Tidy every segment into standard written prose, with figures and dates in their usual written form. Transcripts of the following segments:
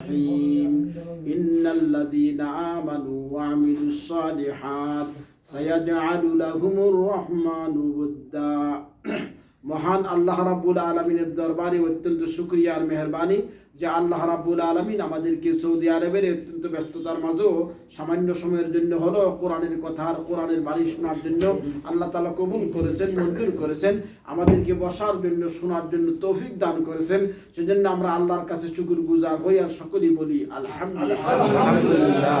الرحيم إن الذين آمنوا وعملوا الصالحات سيجعل لهم الرحمن ودا মহান আল্লাহ রাব্বুল আলামিনের দরবারে অত্যন্ত শুকরিয়া আর মেহেরবানি যে আল্লাহ রাব্বুল আলামিন আমাদেরকে সৌদি আরবের অত্যন্ত ব্যস্ততার মাঝেও সামান্য সময়ের জন্য হলো কোরআনের কথা আর কোরআনের বাণী শোনার জন্য আল্লাহ তাআলা কবুল করেছেন, মঞ্জুর করেছেন, আমাদেরকে বসার জন্য শোনার জন্য তৌফিক দান করেছেন। সেজন্য আমরা আল্লাহর কাছে শুকরগুজার হই আর সকলেই বলি আলহামদুলিল্লাহ।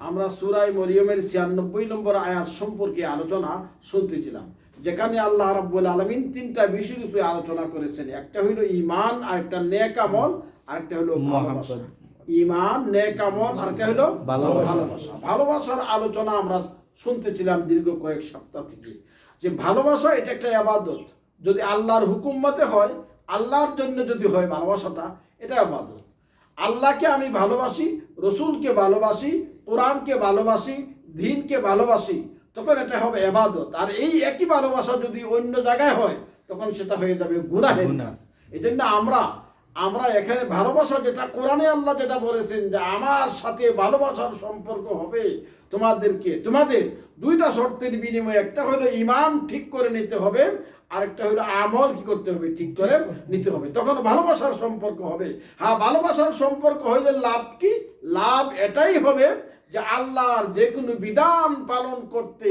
আমরা সূরা মরিয়মের ৯৬ নম্বর আয়াত সম্পর্কে আলোচনা শুনতেছিলাম, যেখানে আল্লাহ রাব্বুল আলামিন তিনটা বিষয়ের উপরে আলোচনা করেছেন। একটা হলো ঈমান, আরেকটা নেক আমল, আরেকটা হলো ভালোবাসা। ঈমান, নেক আমল, আরেকটা হলো ভালোবাসা। ভালোবাসার আলোচনা আমরা শুনতেছিলাম দীর্ঘ কয়েক সপ্তাহ থেকে, যে ভালোবাসা এটা একটা ইবাদত। যদি আল্লাহর হুকুম মতে হয়, আল্লাহর জন্য যদি হয় ভালোবাসাটা, এটা ইবাদত। আল্লাহকে আমি ভালোবাসি, রসুলকে ভালোবাসি, কোরআনকে ভালোবাসি, দ্বীনকে ভালোবাসি, তখন এটা হবে ইবাদত। আর এই একই ভালোবাসা যদি অন্য জায়গায় হয়, তখন সেটা হয়ে যাবে গুনাহের কাজ। এই জন্য আমরা এখানে ভালোবাসা, যেটা কোরআনে আল্লাহ যেটা বলেছেন যে আমার সাথে ভালোবাসার সম্পর্ক হবে তোমাদের দুইটা শর্তের বিনিময়ে, একটা হলো ঈমান ঠিক করে নিতে হবে, আরেকটা হলো আমল কি করতে হবে, ঠিক করে নিতে হবে, তখন ভালোবাসার সম্পর্ক হবে। হ্যাঁ, ভালোবাসার সম্পর্ক হইলে লাভ কি? লাভ এটাই হবে যে আল্লাহর যে কোনো বিধান পালন করতে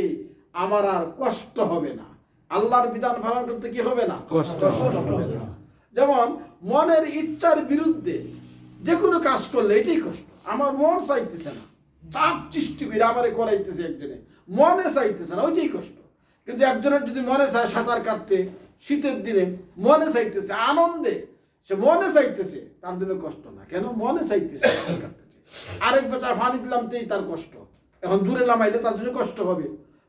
আমার আর কষ্ট হবে না। আল্লাহর বিধান পালন করতে কি হবে না? কষ্ট হবে না। যেমন মনের ইচ্ছার বিরুদ্ধে যে কোনো কাজ করলে এটাই কষ্ট। আমার মন চাইতেছে না, চাপ সৃষ্টি করে আমারে করাইতেছে, একজনে মনে চাইতেছে না, ওইটাই কষ্ট। কিন্তু একজনের যদি মনে চায় সাঁতার কাটতে, শীতের দিনে মনে চাইতেছে, আনন্দে সে মনে চাইতেছে, তার জন্য কষ্ট না। কেন? মনে চাইতেছে, সাঁতার কাটতেছে। আরেক বেটা পানি দিলামতেই তার কষ্ট, এখন দূরে নামাইলে তার জন্য কষ্ট হবে।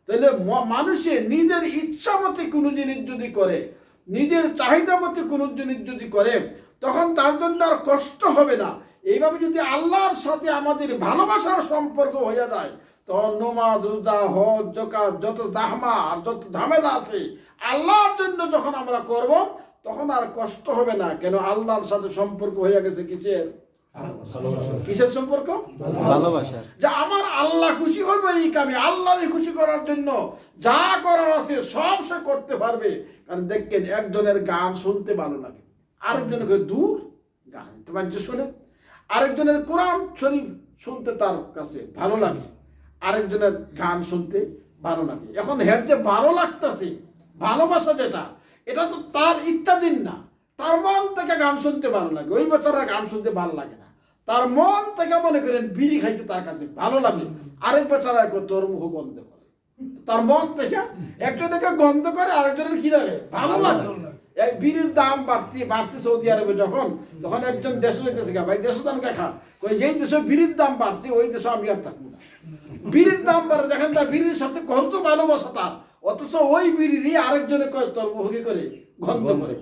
তাহলে মানুষের নিজের ইচ্ছা মতে কোনো জিনিস যদি করে, নিজের চাহিদা মতে কোনো জিনিস যদি করে, তখন তার জন্য আর কষ্ট হবে না। এইভাবে যদি আল্লাহর সাথে আমাদের ভালোবাসার সম্পর্ক হয়ে যায়, তখন নামাজ, রোজা, হজ, যাকাত, যত জাহমা আর যত ঝামেলা আছে আল্লাহর জন্য যখন আমরা করব, তখন আর কষ্ট হবে না। কেন? আল্লাহর সাথে সম্পর্ক হয়ে গেছে কিসের? কিসের সম্পর্ক? ভালোবাসা। যে আমার আল্লাহ খুশি হবে এই কামে, আল্লাহকে খুশি করার জন্য যা করার আছে সব সে করতে পারবে। কারণ দেখেন, একজনের গান শুনতে ভালো লাগে, আরেকজনকে দূর গান তোমার যে শুনে, আরেকজনের কোরআন শরীফ শুনতে তার কাছে ভালো লাগে, আরেকজনের গান শুনতে ভালো লাগে। এখন হের যে ভালো লাগতেছে, ভালোবাসা যেটা, এটা তো তার ইচ্ছাধীন না। তার মন থেকে গান শুনতে ভালো লাগে, ওই বেচারার গান শুনতে ভালো লাগে না। তার মন থেকে মনে করেন বিড়ি খাইতে তার কাছে ভালো লাগে, আরেক বেচারা তোর মুখ গন্ধ করে। তার মন থেকে একজনকে গন্ধ করে, আরেকজনের কি লাগে? ভালো লাগে। এই বিড়ির দাম বাড়ছে সৌদি আরবে যখন, তখন একজন দেশ হইতেছে, ভাই দেশ দাম দেখা, ওই যেই দেশে বিড়ির দাম বাড়ছে ওই দেশে আমি আর থাকবো না। বিড়ির দাম বাড়ে, দেখেন তার বিড়ির সাথে কত ভালোবাসা তার, অথচ ওই বিড়িরই আরেকজনে তোর মুখে করে গন্ধ করে।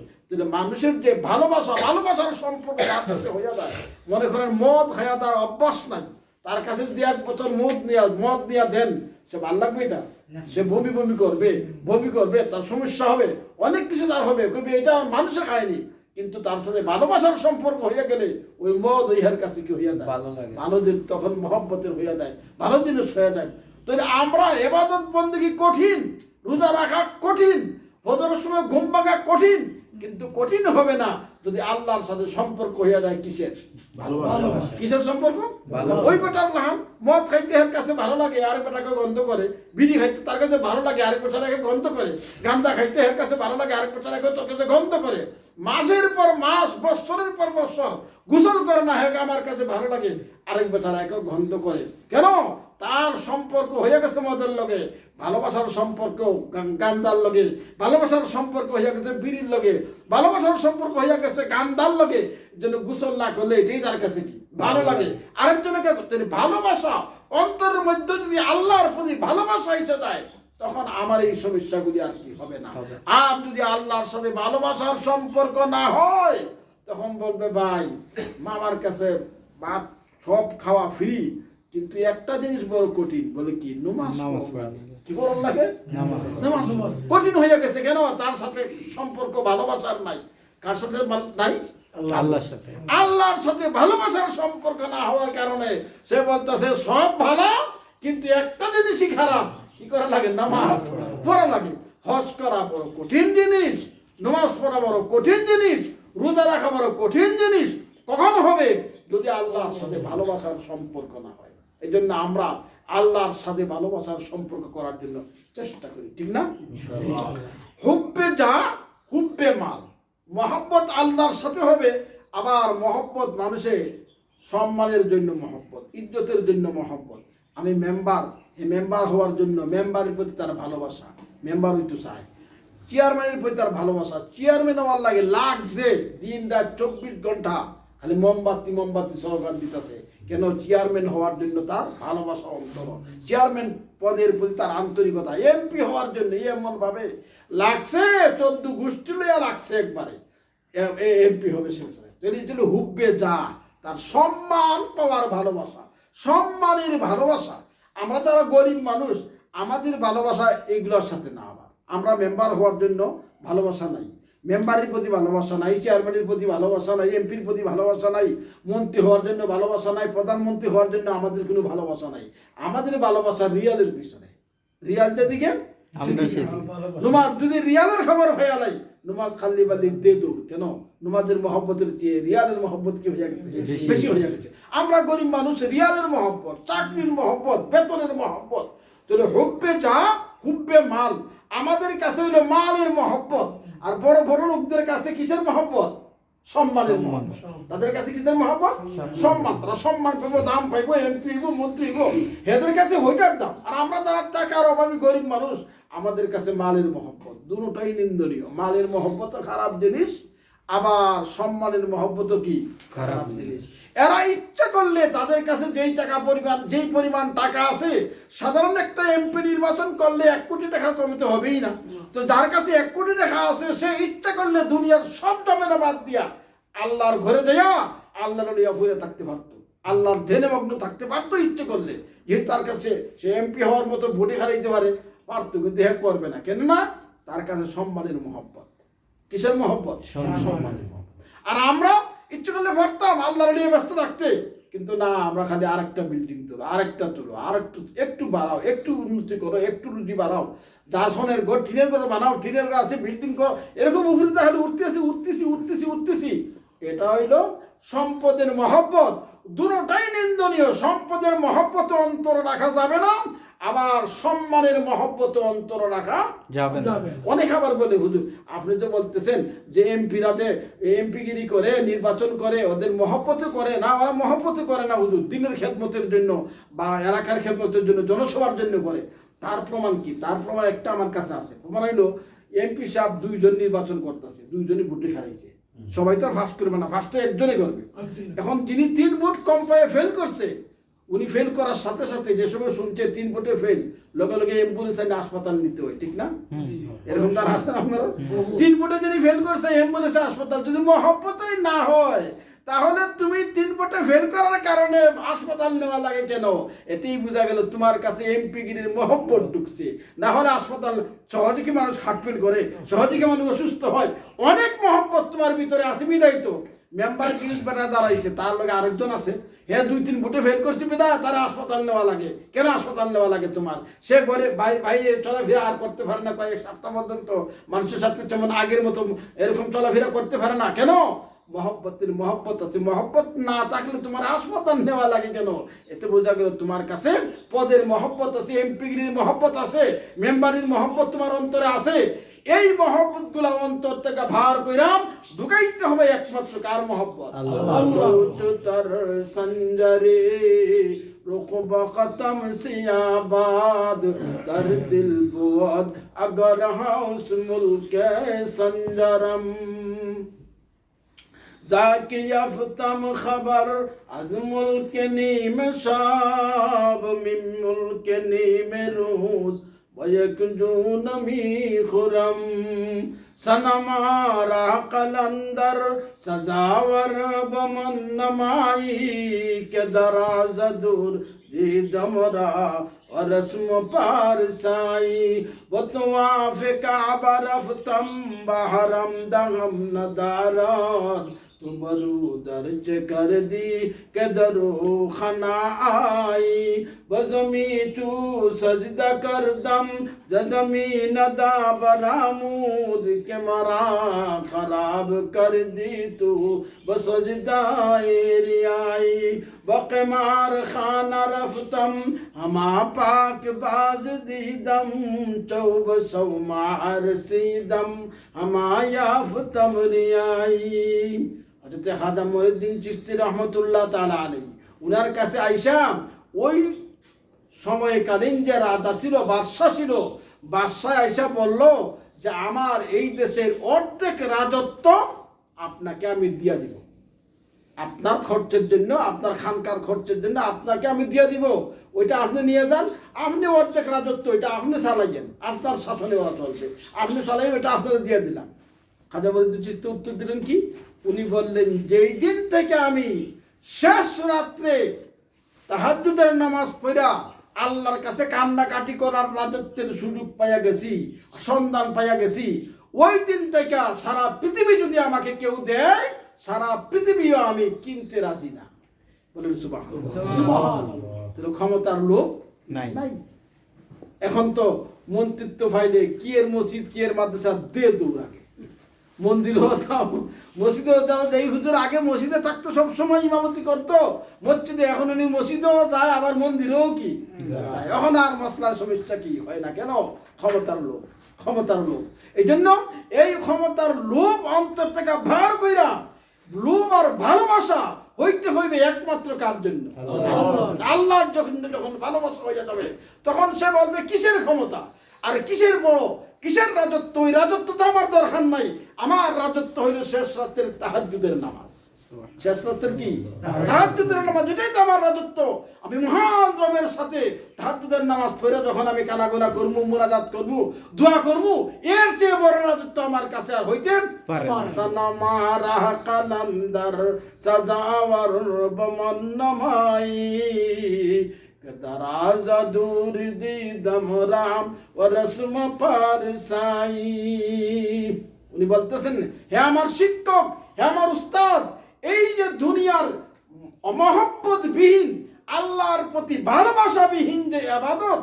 মানুষের যে ভালোবাসার সম্পর্ক তার সাথে হইয়া যায়। মনে করেন মদ খাইয়া তার অভ্যাস নাই, তার কাছে যদি এক বোতল মদ নিয়ে দেন, সে ভাল লাগবে? এটা সে বমি করবে, তার সমস্যা হবে, অনেক কিছু তার হবে, কবি এটা মানুষে খায়নি। কিন্তু তার সাথে ভালোবাসার সম্পর্ক হইয়া গেলে ওই মদ ওইহার কাছে কি হইয়া যায়? ভালো দিন, তখন মহব্বতের হইয়া যায়, ভালো জিনিস হয়ে যায়। তাহলে আমরা ইবাদত বন্দেগী কঠিন, রোজা রাখা কঠিন, ফজরের সময় ঘুম ভাঙা কঠিন, কিন্তু কঠিন হবে না যদি আল্লাহর সাথে সম্পর্ক হইয়া যায় কিসের? ভালোবাসা। কিসের সম্পর্ক? ওই বেটার লাহান মদ খাইতে এর কাছে ভালো লাগে, আরেক বেটাকে গন্ধ করে, বিড়ি খাইতে তার কাছে ভালো লাগে, আরেক বেটাকে গন্ধ করে, গাঁজা খাইতে এর কাছে ভালো লাগে, আরেক বেটাকে তোর কাছে গন্ধ করে, মাসের পর মাস, বৎসরের পর বৎসর গোসল করে না, হ্যাঁ আমার কাছে ভালো লাগে, আরেক বেচারাকে গন্ধ করে। কেন? তার সম্পর্ক হয়ে গেছে মদের লগে, ভালোবাসার সম্পর্ক গাঞ্জার লগে, ভালোবাসার সম্পর্ক হইয়া গেছে বিড়ির লগে, ভালোবাসার সম্পর্ক হইয়া গেছে গান্ধার লগে। জন্য গোসল না করলে এটাই তার কাছে কি ভালো লাগে। আরেকজনকে ভালোবাসা অন্তরের মধ্যে যদি আল্লাহর প্রতি ভালোবাসা এসে যায়, তখন আমার এই সমস্যাগুলি আর কি হবে না। আর যদি আল্লাহর সাথে ভালোবাসার সম্পর্ক না হয়, তখন বলবে ভাই মামার কাছে ভাত সব খাওয়া ফ্রি, কিন্তু একটা জিনিস বড় কঠিন। বলে কি? নামাজ কি বড় লাগে? নামাজ কঠিন হয়ে গেছে। কেন? তার সাথে সম্পর্ক ভালোবাসার নাই। কার সাথে নাই? আল্লাহর সাথে ভালোবাসার সম্পর্ক না হওয়ার কারণে সে বলতেছে সব ভালো, কিন্তু একটা জিনিসই খারাপ। কি করা লাগে? নামাজ পড়া লাগে। হজ করা বড় কঠিন জিনিস, নামাজ পড়া বড় কঠিন জিনিস, রোজা রাখা বড় কঠিন জিনিস। কখন হবে? যদি আল্লাহর সাথে ভালোবাসার সম্পর্ক না হয়। এই জন্য আমরা আল্লাহর সাথে ভালোবাসার সম্পর্ক করার জন্য চেষ্টা করি, ঠিক না? হুব্বে যা হুব্বে মাল, মহব্বত আল্লাহর সাথে হবে। আবার মহব্বত মানুষের সম্মানের জন্য মহব্বত, ইজ্জতের জন্য মহব্বত। আমি মেম্বার, এই মেম্বার হওয়ার জন্য মেম্বারের প্রতি তার ভালোবাসা, মেম্বার হইতে চায়। চেয়ারম্যানের প্রতি তার ভালোবাসা, চেয়ারম্যান হওয়ার লাগে লাগছে দিন রাত 24 ঘন্টা খালি মোমবাতি সহকার দিতেছে। কেন? চেয়ারম্যান হওয়ার জন্য তার ভালোবাসা অন্তর, চেয়ারম্যান পদের প্রতি তার আন্তরিকতা। এমপি হওয়ার জন্য এমন ভাবে লাগছে 14 গোষ্ঠী লইয়া লাগছে একবারে এমপি হবে। সে হুব্বে যা, তার সম্মান পাওয়ার ভালোবাসা, সম্মানের ভালোবাসা। আমরা যারা গরিব মানুষ, আমাদের ভালোবাসা এইগুলোর সাথে না। আবার আমরা মেম্বার হওয়ার জন্য ভালোবাসা নাই, মেম্বারের প্রতি ভালোবাসা নাই, চেয়ারম্যানের প্রতি ভালোবাসা নাই, এমপির প্রতি ভালোবাসা নাই, মন্ত্রী হওয়ার জন্য ভালোবাসা নাই, প্রধানমন্ত্রী হওয়ার জন্য আমাদের কোনো ভালোবাসা নাই। আমাদের ভালোবাসা রিয়ালের পিছনে, রিয়াল যেদিকে নুমাজ। যদি রিয়ালের খবর হয়ে আলাই নুমাজ খাল্লি বালি দে দো। কেন? নুমাজের মহব্বতের চেয়ে রিয়ালের মহব্বত কি হয়ে গেছে? বেশি হয়ে গেছে। আমরা গরিব মানুষ, রিয়ালের মহব্বত, চাকরির মহব্বত, বেতনের মহব্বত। তাহলে হুব্বে যা হুব্বে মাল, আমাদের কাছে হইলো মালের মহব্বত। আর বড় বড় লোকদের কাছে কিসের মহব্বত? সম্মানের মহব্বত। তাদের কাছে কিসের মহব্বত? সম্মান। তারা সম্মান পাবো, দাম পাইবো, এমপি হইব, মন্ত্রী হইব, এদের কাছে ওইটার দাম। আর আমরা যারা টাকার অভাবী গরিব মানুষ, আমাদের কাছে মালের মহব্বত। দুটোই নিন্দনীয়। মালের মহব্বত খারাপ জিনিস, আবার সম্মানের মহব্বত কি খারাপ জিনিস। এরা ইচ্ছা করলে তাদের কাছে যেই পরিমাণ টাকা আছে, সাধারণ একটা এমপি নির্বাচন করলে 1 কোটি টাকা কমিতে হবেই না। তো যার কাছে 1 কোটি টাকা আছে, সে ইচ্ছা করলে দুনিয়ার সব জমেনা বাদ দিয়া আল্লাহর ঘরে যাইয়া আল্লাহর লিয়া ফুরে থাকতে পারতো, আল্লাহর ধ্যানে মগ্ন থাকতে পারতো ইচ্ছে করলে। যেহেতু তার কাছে সে এমপি হওয়ার মতো ভোটে হারাইতে পারতো, কিন্তু হ্যাঁ করবে না। কেন না? তার কাছে সম্মানের মহব্বত। কিসের মহব্বত? সম্মানের মহব্বত। আর আমরা ইচ্ছে করলে পারতাম আল্লাহর নিয়ে ব্যস্ত থাকতে, কিন্তু না, আমরা খালি আরেকটা বিল্ডিং তোলো, আরেকটা তোলো, একটু বাড়াও, একটু উন্নতি করো, একটু রুটি বাড়াও, জাসনের ঘর, টিনের ঘর বানাও, টিনের ঘর আছে বিল্ডিং করো, এরকম উপরে তাহলে উঠতেছি। এটা হইল সম্পদের মহব্বত। দুটোটাই নিন্দনীয়। সম্পদের মহব্বত অন্তর রাখা যাবে না, আবার সম্মানের মহব্বত অন্তর রাখা যাবে না। অনেক আবার বলে, হুজুর আপনি যে বলতেছেন যে এমপিরা যে এমপিগিরি করে, নির্বাচন করে, ওদের মহব্বত করে না। ওরা মহব্বত করে না হুজুর, দিনের খেদমতের জন্য বা এলাকার খেদমতের জন্য, জনসভার জন্য করে। তার প্রমাণ কি? তার প্রমাণ একটা আমার কাছে আছে। প্রমাণ হইলো এমপি সাহেব 2 জন নির্বাচন করতেছে, 2 জনই ভোটে হারাইছে। সবাই তো আর ফার্স্ট করবে না, ফার্স্ট তো একজনই করবে। এখন যিনি 3 ভোট কম পায়ে ফেল করছে, উনি ফেল করার সাথে সাথে যে সময় শুনছে 3 ভোটে ফেল, লগে লগে অ্যাম্বুলেন্স আগে হাসপাতাল নিতে হয়, ঠিক না? এরকম তার আছে আপনারা? 3 ভোটে যিনি ফেল করছে, অ্যাম্বুলেন্সে হাসপাতাল। যদি মহব্বতই না হয়, তাহলে তুমি 3 ভোটে ফেল করার কারণে হাসপাতাল নেওয়া লাগে কেন? এতেই বোঝা গেল তোমার কাছে এমপিগিরির মহব্বত ঢুকছে। না হলে হাসপাতাল সহজে কি মানুষ হার্টফেল করে, সহজে কি মানুষ অসুস্থ হয়? অনেক মহব্বত তোমার ভিতরে আছে, বিদায় তো মেম্বার গিরিশ বেটা দাঁড়াইছে, তার লগে আরেকজন আছে, হ্যাঁ 2-3 ভোটে ফেল করছে বেদা, তারা হাসপাতাল নেওয়া লাগে। কেন হাসপাতাল নেওয়া লাগে তোমার? সে ঘরে বাইরে চলাফেরা আর করতে পারে না, কয়েক সপ্তাহ পর্যন্ত মানুষের সাথে যেমন আগের মতো এরকম চলাফেরা করতে পারে না। কেন? মহব্বতের মহব্বত আছে। মহব্বত না থাকলে তোমার হাসপাতাল নেওয়া লাগে কেন? এতে বোঝা গেল তোমার কাছে পদের মহব্বত আছে, এমপিগিরির মহব্বত আছে, মেম্বারের মহব্বত তোমার অন্তরে আছে। এই মহব্বত গুলা অন্তর থেকে ভার কইরাম ঢুকাইতে হবে একমাত্র কার মহব্বত? আল্লাহর সঞ্জরে রুকব খতম সিয়াবাদ কর দিল বুদ अगर हाउस मुल्क संजरम जाके यफ्तम खबर आज मुल्क नीम शाब मिन मुल्क नीम रोज वयकजून मी खुरम सनमारा कलंदर सजावर बमन नमाई के दराज दूर दीदमरा और रस्म पारसाई वतवाफ़ काबा रफ्तम बहरम दगम नदारत तो बरू दर्ज कर दी के दरो खाना आई बजमी तू सजदा कर दम जमी नदा बरामूद के मरा खराब कर दी तू बसजदा रियाई बकमार खाना रफ्तम हमा पाक बाज दीदम चौब सौ मार सीदम हमा याफ्तम रियाई হযরত খাজা মঈনুদ্দিন চিশতি রহমাতুল্লাহ তাআলা আলাইহি উনার কাছে আয়েশা ওই সময়কালীন যে রাজা ছিল বাদশা ছিল বাদশা আয়েশা বলল যে আমার এই দেশের অর্ধেক রাজত্ব আপনাকে আমি দিয়া দিব আপনার খরচের জন্য আপনার খানকার খরচের জন্য আপনাকে আমি দিয়ে দিব ওইটা আপনি নিয়ে যান আপনি অর্ধেক রাজত্ব ওইটা আপনি চালাইয়েন আপনার শাসনে ওরা চলবে আপনি চালাইবেন ওইটা আপনাদের দিয়ে দিলাম খাজা মঈনুদ্দিন চিশতি উত্তর দিলেন কি উনি বললেন যেই দিন থেকে আমি শেষ রাত্রে তাহাজ্জুদের নামাজ পড়া আল্লাহর কাছে কান্নাকাটি করার রাজত্বের সুযোগ পাইয়া গেছি সন্ধান পাইয়া গেছি ওই দিন থেকে সারা পৃথিবী যদি আমাকে কেউ দেয় সারা পৃথিবীও আমি কিনতে রাজি না বলেন সুবহানাল্লাহ তাহলে ক্ষমতার লোভ নাই এখন তো মন্ত্রিত্ব ফাইলে কি এর মসজিদ কি এর মাদ্রাসা দে দৌড়াকে মন্দিরেও যাও মসজিদেও যাও যেই হুজুর আগে মসজিদে থাকতো সব সময় ইমামতি করতো মসজিদে এখন উনি মসজিদেও যায় আবার মন্দিরেও কি যায় এখন আর মশলার সমস্যা কি হয় না কেন ক্ষমতার লোভ এই জন্য এই ক্ষমতার লোভ অন্তর থেকে ভার কইরা লোভ আর ভালোবাসা হইতে হইবে একমাত্র কার জন্য আল্লাহর যখন ভালোবাসা হয়ে যাবে তখন সে বলবে কিসের ক্ষমতা আর কিসের বড় কিসের রাজত্ব ওই রাজত্ব তো আমার দরকার নাই আমার রাজত্ব হইল শেষ রাতের তাহাজ্জুদের নামাজ শেষ রাতের কি তাহাজ্জুদের নামাজ এটাই তো আমার রাজত্ব আমি মহান রবের সাথে তাহাজ্জুদের নামাজ পড়ে যখন আমি কানাগুনা করব মুনাজাত করব দোয়া করব এর চেয়ে বড় রাজত্ব আমার কাছে আর হইতে পারে না মারা কালান্দার সাজাওয়ার বমন্নমাই দরাজা দূর দিদম রাম ও রসম পারসাই উনি বলতেছেন হে আমার শিক্ষক হে আমার উস্তাদ এই যে দুনিয়ার মহব্বত বিহীন আল্লাহর প্রতি ভালোবাসা বিহীন যে ইবাদত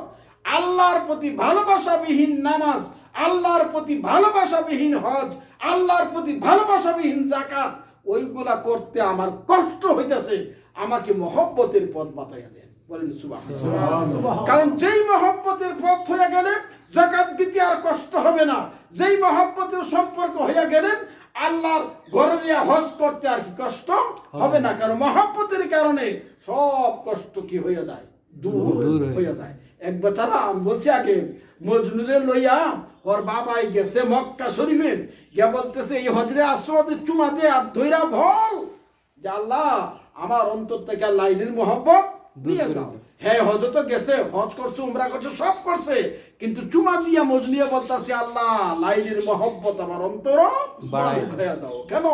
আল্লাহর প্রতি ভালোবাসা বিহীন নামাজ আল্লাহর প্রতি ভালোবাসা বিহীন হজ আল্লাহর প্রতি ভালোবাসা বিহীন যাকাত ওইগুলা করতে আমার কষ্ট হইতেছে আমাকে মহব্বতের পথ বাতাইয়া দেন বলেন সুবহানাল্লাহ কারণ যেই মহব্বতের পথ হয়ে গেলে যাকাত দিতে আর কষ্ট হবে না যেই মহব্বতের সম্পর্ক হয়ে গেলে আল্লাহর ঘরে গিয়ে হজ করতে আর কি কষ্ট হবে না কারণ মহব্বতের কারণে সব কষ্ট কি হয়ে যায় দূর হয়ে যায় এক বেচারা বলছি আগে মজনুরে লইয়া ওর বাবাই গেছে মক্কা শরীফে গিয়ে বলতেছে এই হজরে আসওয়াদে চুমা দে আর ধইরা ভল যে আল্লাহ আমার অন্তর থেকে লাইনের মহব্বত দিয়ে যাও হ্যাঁ হজ তো গেছে হজ করছে উমরা করছে সব করছে কিন্তু চুমা দিয়া মজলিয়া বলতাছে আল্লাহ লাইনের মহব্বত আমার অন্তর বাড়াইয়া দাও কেন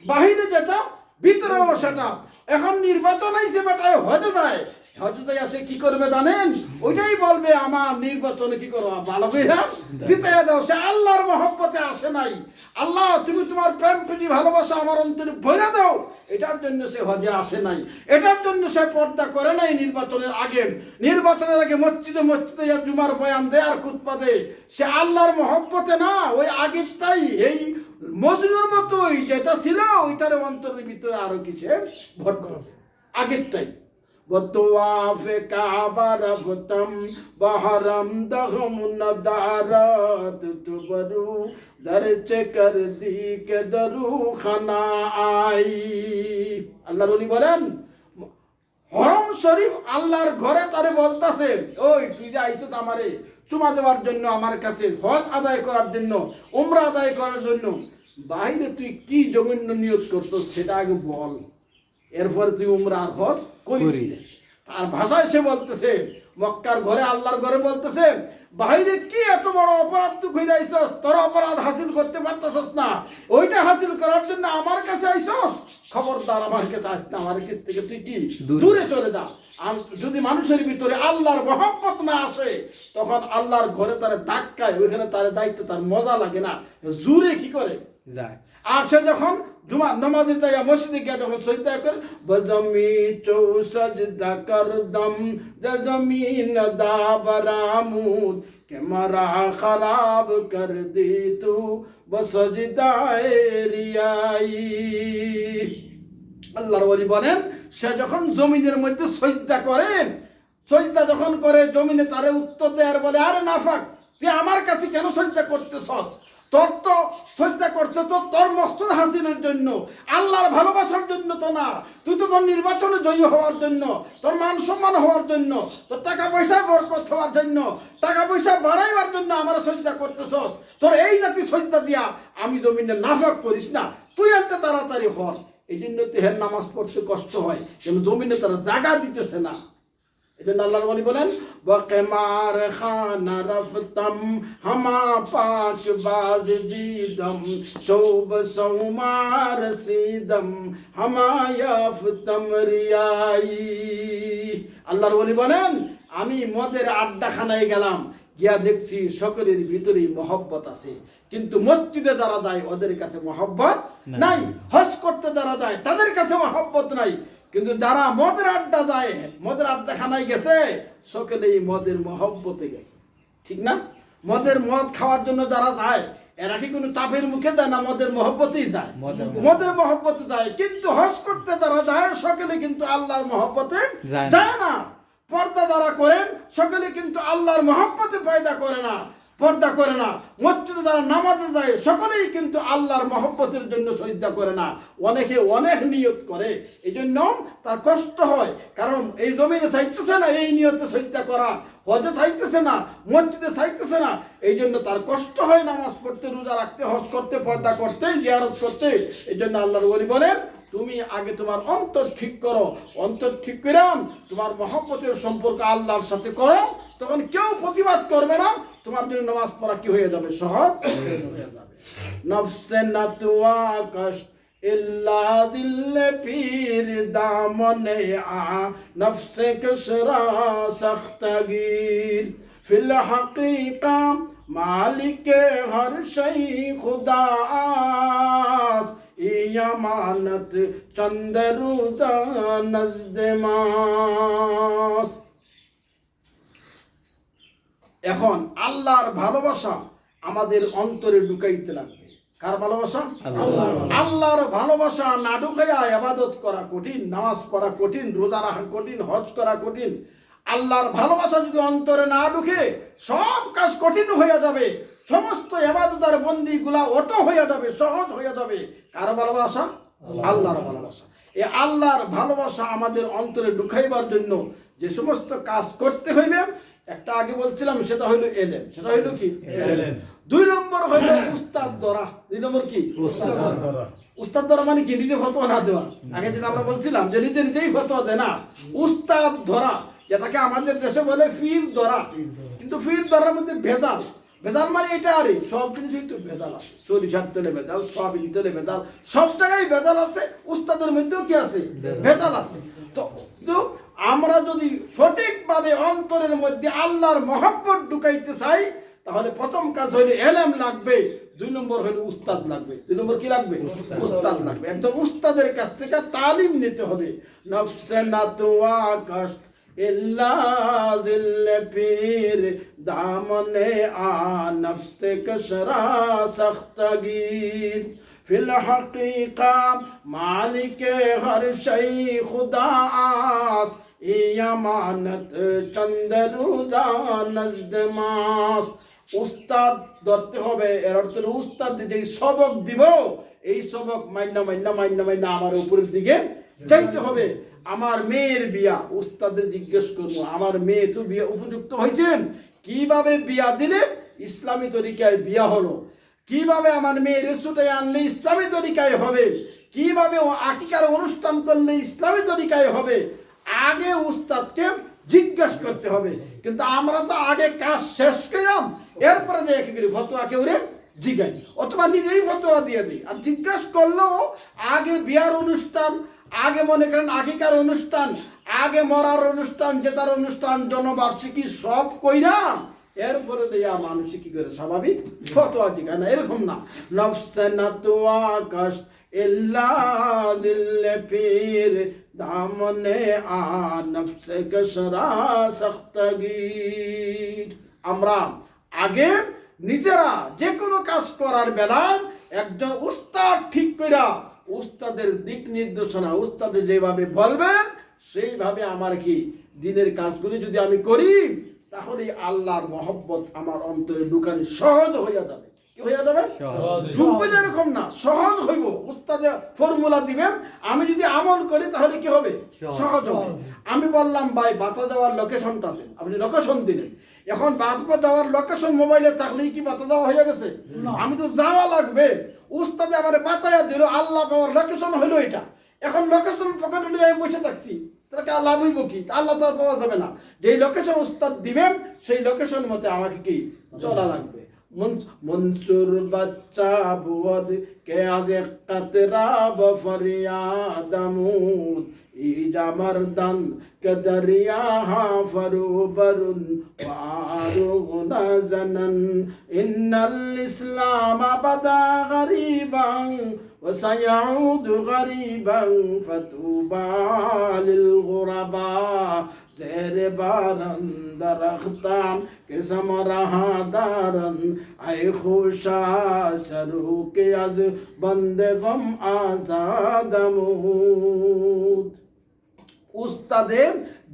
বাহিরে যেটা ভিতরেও সেটা এখন নির্বাচন আইছে বেটায় হজে যায় হজে আসে কি করবে জানেন ওইটাই বলবে আমার নির্বাচনে কি করবো ভালো করে জিতাইয়া দাও সে আল্লাহর মহব্বতে আসে নাই আল্লাহ তুমি তোমার প্রেম প্রীতি ভালোবাসা আমার অন্তরে ভরে দাও এটার জন্য সে হজে আসে নাই এটার জন্য সে পর্দা করে নাই নির্বাচনের আগে মসজিদে জুমার বয়ান দেয় আর খুতবা দেয় সে আল্লাহর মহব্বতে না ওই আগেরটাই এই মজনুর মতোই যেটা ছিল ওইটার অন্তরের ভিতরে আরো কিছু ভর করেছে আগেরটাই وطواف كعبة رفتم بحرم دغم ندارت تبرو درچ کر دی کے درو خنا آئی আল্লাহ রলি বলেন হরম শরীফ আল্লাহর ঘরে তারে বলতাছে ওই তুই যে আইছত আমারে চুমা দেওয়ার জন্য আমার কাছে হজ আদায় করার জন্য উমরা আদায় করার জন্য বাইরে তুই কি জঘন্য নিয়ত করছস সেটা আগে বল এরপরে তুই উমরা আর হজ করিস তার ভাষায় সে বলতেছে মক্কার ঘরে আল্লাহর ঘরে বলতেছে বাইরে কি এত বড় অপরাধ তুই কইরা আইছস তোর অপরাধ হাসিল করতে পারতাছস না ওইটা হাসিল করার জন্য আমার কাছে আইছস খবরদার আমার কাছে আসছ না আমার কাছ থেকে তুই কি দূরে চলে যা যদি মানুষের ভিতরে আল্লাহর মহব্বত না আসে তখন আল্লাহর ঘরে তারে ধাক্কায় ওইখানে তার দায়িত্ব তার মজা লাগে না জুরে কি করে যায় আর সে যখন জুমার নামাজে যাইয়া মসজিদে গিয়া যখন সজদা করে বজমি চৌ সজদা করদম জমিন দা বরামুদ কেমারা খারাপ কর দি তু বসজদায়ে রিয়াই। আল্লাহর ওলি বলেন সে যখন জমিনের মধ্যে সজদা করে, সজদা যখন করে জমিনে তারে উত্তর দেয় আর বলে আরে নাফাক তুই আমার কাছে কেন সজদা করতেছস, তোর তো সজদা করছে তো তোর মকসদ হাসিলের জন্য, আল্লাহর ভালোবাসার জন্য তো না, তুই তো তোর নির্বাচনে জয়ী হওয়ার জন্য, তোর মান সম্মান হওয়ার জন্য, তোর টাকা পয়সা বরকত হওয়ার জন্য, টাকা পয়সা বাড়াইবার জন্য আমার সজদা করতেছস, তোর এই জাতি সজদা দিয়া আমি জমিনে নাফাক করিস না, তুই আনতে তাড়াতাড়ি হর। এই জন্য তেহের নামাজ পড়তে কষ্ট হয়, কেন জমিনে তারা জায়গা দিতেছে না। এই জন্য আল্লাহর ওলি বলেন বকেমার খানা রফতম হামা পাক বাজ দিদম শোব সৌমার সিদম হামায়াফতম রিয়াই। আল্লাহর ওলি বলেন আমি মদের আড্ডাখানায় গেলাম, গিয়া দেখছি সকলের ভিতরেই মহব্বত আছে, কিন্তু মসজিদে যারা যায় ওদের কাছে মহব্বত নাই, হজ করতে যারা যায় তাদের কাছে মহব্বত নাই, কিন্তু যারা মদের আড্ডা যায়, মদের আড্ডাখানায় গেছে, সকলেই মদের মহব্বতে গেছে, ঠিক না? মদ খাওয়ার জন্য যারা যায় এরা কি কোনো চাপের মুখে যায় না, মদের মহব্বতেই যায়, মদের মহব্বতে যায়। কিন্তু হজ করতে যারা যায় সকলে কিন্তু আল্লাহর মহব্বতে যায় না। পর্দা যারা করেন সকলে কিন্তু আল্লাহর মহব্বতে পয়দা করে না, পর্দা করে না। মসজিদে যারা নামাজে যায় সকলেই কিন্তু আল্লাহর মহব্বতের জন্য সজদা করে না, অনেকে অনেক নিয়ত করে, এই জন্য তার কষ্ট হয়, কারণ এই জমিনে চাইতেছে না এই নিয়তে সজদা করা, হজে চাইতেছে না, মসজিদে চাইতেছে না, এই জন্য তার কষ্ট হয় নামাজ পড়তে, রোজা রাখতে, হজ করতে, পর্দা করতে, জিয়ারত করতে। এই জন্য আল্লাহর ওলি বলেন তুমি আগে তোমার অন্তর ঠিক করো, অন্তর ঠিক করে তোমার মহব্বতের সম্পর্ক আল্লাহর সাথে করো, তখন কেউ প্রতিবাদ করবে না, তোমার জন্য নামাজ পড়া কি হয়ে যাবে, সহজ হয়ে যাবে। নফসে না তুয়া কষ্ট ইল্লা দিলে পীর দামনে আ নফসে কসরা সখতগীর ফিল হकीका মালিকে হর শৈ খুদা আস ইয়ামানত চন্দ রোজা নজদ মাস। এখন আল্লাহর ভালোবাসা আমাদের অন্তরে ঢুকাইতে লাগবে। কার ভালোবাসা? আল্লাহর ভালোবাসা না ঢুকাইয়া ইবাদত করা কঠিন, নামাজ পড়া কঠিন, রোজা রাখা কঠিন, হজ করা কঠিন। আল্লাহর ভালোবাসা যদি অন্তরে না ঢুকে সব কাজ কঠিন হয়ে যাবে, সমস্ত ইবাদত আর বন্দিগুলা অটো হয়ে যাবে, সহজ হয়ে যাবে। কার ভালোবাসা? আল্লাহর ভালোবাসা। এই আল্লাহর ভালোবাসা আমাদের অন্তরে ঢুকাইবার জন্য যে সমস্ত কাজ করতে হইবে, একটা আগে বলছিলাম সেটা হইল এলেম, সেটা হইল কি এলেম। 2 নম্বর হইল উস্তাদ ধরা। 2 নম্বর কি উস্তাদ ধরা। উস্তাদ ধরা মানে কি? নিজে ফতোয়া না দেওয়া। আগে যেটা আমরা বলছিলাম যে নিজে নিজেই ফতোয়া দেয় না, উস্তাদ ধরা, যেটাকে আমাদের দেশে বলে ফির ধরা। কিন্তু ফির ধরার মধ্যে ভেজাল, ভেজাল মানে এটা আরে সব জিনিসই তো ভেজাল আছে, সরিষার তেলে ভেজাল, সয়াবিন তেলে ভেজাল, সব জায়গায় ভেজাল আছে, উস্তাদের মধ্যেও কি আছে? ভেজাল আছে। তো আমরা যদি সঠিকভাবে অন্তরের মধ্যে আল্লাহর মহব্বত ঢুকাইতে চাই, তাহলে প্রথম কাজ হইলে এলেম লাগবে, 2 নম্বর হইলে উস্তাদ লাগবে। 2 নম্বর কি লাগবে? উস্তাদ লাগবে। একদম উস্তাদের কাছ থেকে তালিম নিতে হবে। নফসে না তুয়া কষ্ট ইল্লা দিল পীর দামনে আ নফসে কসরা সখতগীর ফিল হकीका মালিকে হর শৈ খুদা আস ইয়ামানত চন্দ রোজা নজদ মাস। উস্তাদ ধরতে হবে, এর অর্থ উস্তাদ যেই সবক দিব এই সবক মাইন্না মাইন্না মাইন্না মাইন্না আমার উপরের দিকে চাইতে হবে। আমার মেয়ের বিয়া, উস্তাদের জিজ্ঞেস করবো আমার মেয়ে তো বিয়া উপযুক্ত হয়েছেন, কিভাবে বিয়া দিলে ইসলামী তরিকায় বিয়া হলো, কিভাবে আমার মেয়ের রেসুটে আনলে ইসলামী তরিকায় হবে, কিভাবে আকিকার অনুষ্ঠান করলে ইসলামী তরিকায় হবে, আগে উস্তাদকে জিজ্ঞেস করতে হবে। কিন্তু আমরা তো আগে কাজ শেষ করলাম, এরপরে যে কি করি ফতোয়া কেউ রে জিগাই, অথবা নিজেই ফতোয়া দিয়ে দিই। আর জিজ্ঞেস করলেও আগে বিয়ার অনুষ্ঠান, আগে মনে করেন আকিকার অনুষ্ঠান, আগে মরার অনুষ্ঠান, জেতার অনুষ্ঠান, জনবার্ষিকী সব কইরা এরপরে দেয়া মানুষ কি করে স্বাভাবিক ফতোয়া জিগায় না, এরকম না। নফসে না তুয়া কষ্ট इल्ला दिल पीर दामने आ नफ्स कशरा सख्तगीर। আমরা আগে নিজেরা যে কোনো কাজ করার বেলায় একজন উস্তাদ ঠিক কইরা উস্তাদের দিক নির্দেশনা উস্তাদে যেভাবে বলবেন সেইভাবে আমার কি দিনের কাজগুলি যদি আমি করি তাহলে আল্লাহর মহব্বত আমার অন্তরে ঢুকানি সহজ হইয়া যাবে। কি হইয়া যাবে? ঢুকবে এরকম না, সহজ হইব। উস্তাদে ফর্মুলা দিবেন, আমি যদি আমল করি তাহলে কি হবে? সহজ হবে। আমি বললাম ভাই বাঁচা যাওয়ার লোকেশনটা দেন, আপনি লোকেশন দিলেন। এখন বাঁচবা যাওয়ার লোকেশন মোবাইলে থাকলেই কি বাঁচা যাওয়া হয়ে গেছে? আমি তো যাওয়া লাগবে। উস্তাদে আমার বাঁচাইয়া দিল, আল্লাহ পাওয়ার লোকেশন হইলো এটা। এখন লোকেশন পকেটে নিয়ে আমি বসে থাকছি, তাহলে আল্লাহ হইব কি? আল্লাহ তো আর পাওয়া যাবে না। যেই লোকেশন উস্তাদ দিবেন সেই লোকেশন মতে আমাকে কি চলা লাগবে। মনসুর বাচ্চা বুয়দ কে আজে কতরাব ফরিয়াদমুদ ইজা মরদান কে দরিয়া হা ফরুবরুন ওয়ারুনা জানান ইন্নাল ইসলাম বাদা গরিবান وسيعود غريبا فتوبى للغرباء زیر باران درختان که سمرها دارن ای خوشا سرو که از بند غم آزادمود। উস্তাদে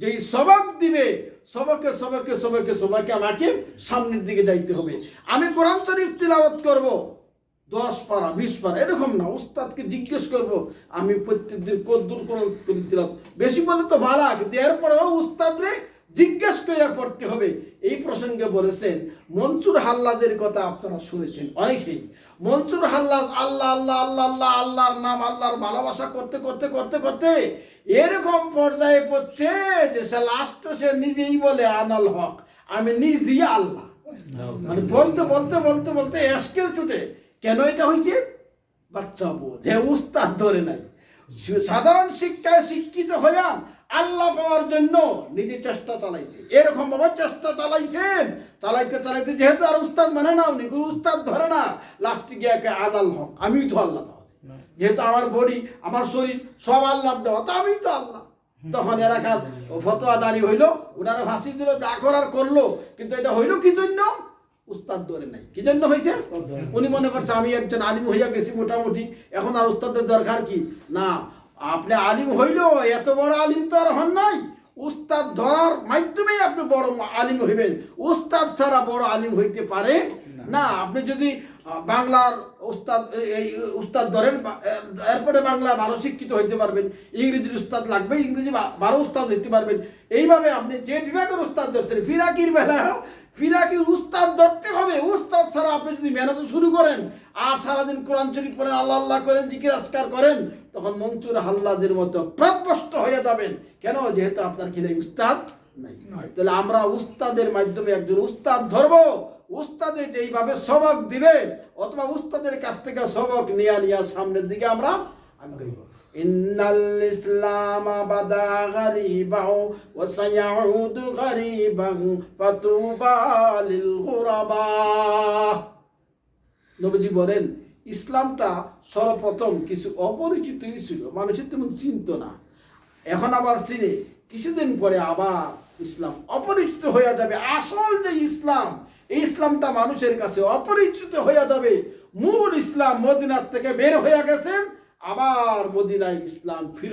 যেই সবক দিবে সবকে সবকে সবকে সবকে আমাকে সামনের দিকে যাইতে হবে। আমি কোরআন শরীফ তিলাওয়াত করব 10 পারা 20 পারা এরকম না, উস্তাদকে জিজ্ঞেস করব আমি প্রত্যেক দিন কদ্দুর কোরআন তিলাওয়াত, বেশি বলে তো ভালো, কিন্তু এরপরেও উস্তাদরে জিজ্ঞেস করে পড়তে হবে। এই প্রসঙ্গে বলেছেন মনসুর হাল্লাজের কথা আপনারা শুনেছেন অনেকেই। মনসুর হাল্লাজ আল্লাহ আল্লাহ আল্লাহ আল্লাহ আল্লাহর নাম আল্লাহর ভালোবাসা করতে করতে করতে করতে এরকম পর্যায়ে পড়ছে যে সে লাস্টে সে নিজেই বলে আনাল হক, আমি নিজেই আল্লাহ। মানে বলতে বলতে বলতে বলতে এশকের চুটে। কেন এটা হয়েছে? বাচ্চা বোধ, হে উস্তাদ ধরে নাই। সাধারণ শিক্ষায় শিক্ষিত হইয়া আল্লাহ পাওয়ার জন্য নিজে চেষ্টা চালাইছে, এরকম ভাবে চেষ্টা চালাইছেন। চালাইতে চালাইতে যেহেতু আর উস্তাদ মানে না, উনি উস্তাদ ধরে না, লাস্টে গিয়ে আনাল হক, আমিই তো আল্লাহ। যেহেতু আমার বডি আমার শরীর সব আল্লাহর দেওয়া, তো আমি তো আল্লাহ। তখন এলাকার ফতোয়া জারি হইল, ওনারা ফাঁসি দিল, যা করার করলো, কিন্তু এটা হইল কি জন্য? উস্তাদ ধরে নাই। কি জন্য হয়েছে? উনি মনে করছে আমি একজন আলিম হইয়া গেছি মোটামুটি, এখন আর উস্তাদের দরকার কি? না, আপনি আলিম হইল, এত বড় আলিম তো আর হন নাই। উস্তাদ ধরার মাধ্যমেই আপনি বড় আলিম হইবেন, উস্তাদ ছাড়া বড় আলিম হইতে পারে না। আপনি যদি বাংলার উস্তাদ ধরেন, এরপরে বাংলা ভালো শিক্ষিত হইতে পারবেন, ইংরেজির উস্তাদ লাগবে, ইংরেজি ভালো উস্তাদ হইতে পারবেন। এইভাবে আপনি যে বিভাগের উস্তাদ ধরছেন, ফিরাকির বেলায় ফিরাকির উস্তাদ ধরতে হবে। উস্তাদ ছাড়া আপনি যদি মেহনত শুরু করেন আর সারাদিন কোরআন শরীফ পড়েন, আল্লাহ আল্লাহ করেন, জিকির আজকার করেন, তখন মনসুর হাল্লাজের মতো প্রভ্রষ্ট হয়ে যাবেন। কেন? যেহেতু আপনার কি উস্তাদ নাই। তাহলে আমরা উস্তাদের মাধ্যমে একজন উস্তাদ ধরবো, উস্তাদে যেইভাবে সবক দিবে অথবা উস্তাদের কাছ থেকে সবক নিয়ে সামনের দিকে আমরা আগাইব। ইন্নাল ইসলাম বাদা গরিবাও ওয়া সায়াউদু গরিবান ফাতুবা লিল গুরাবা। নবীজি বলেন ইসলামটা সর্বপ্রথম কিছু অপরিচিতই ছিল, মানুষের তেমন চিনত না। এখন আবার চিনে, কিছুদিন পরে আবার ইসলাম অপরিচিত হয়ে যাবে। আসল যে ইসলাম, এই ইসলামটা মানুষের কাছে অপরিচিত হয়ে যাবে। মূল ইসলাম মদিনার থেকে বের হয়ে গেছে, আবার মদিনায় ইসলাম ফিরে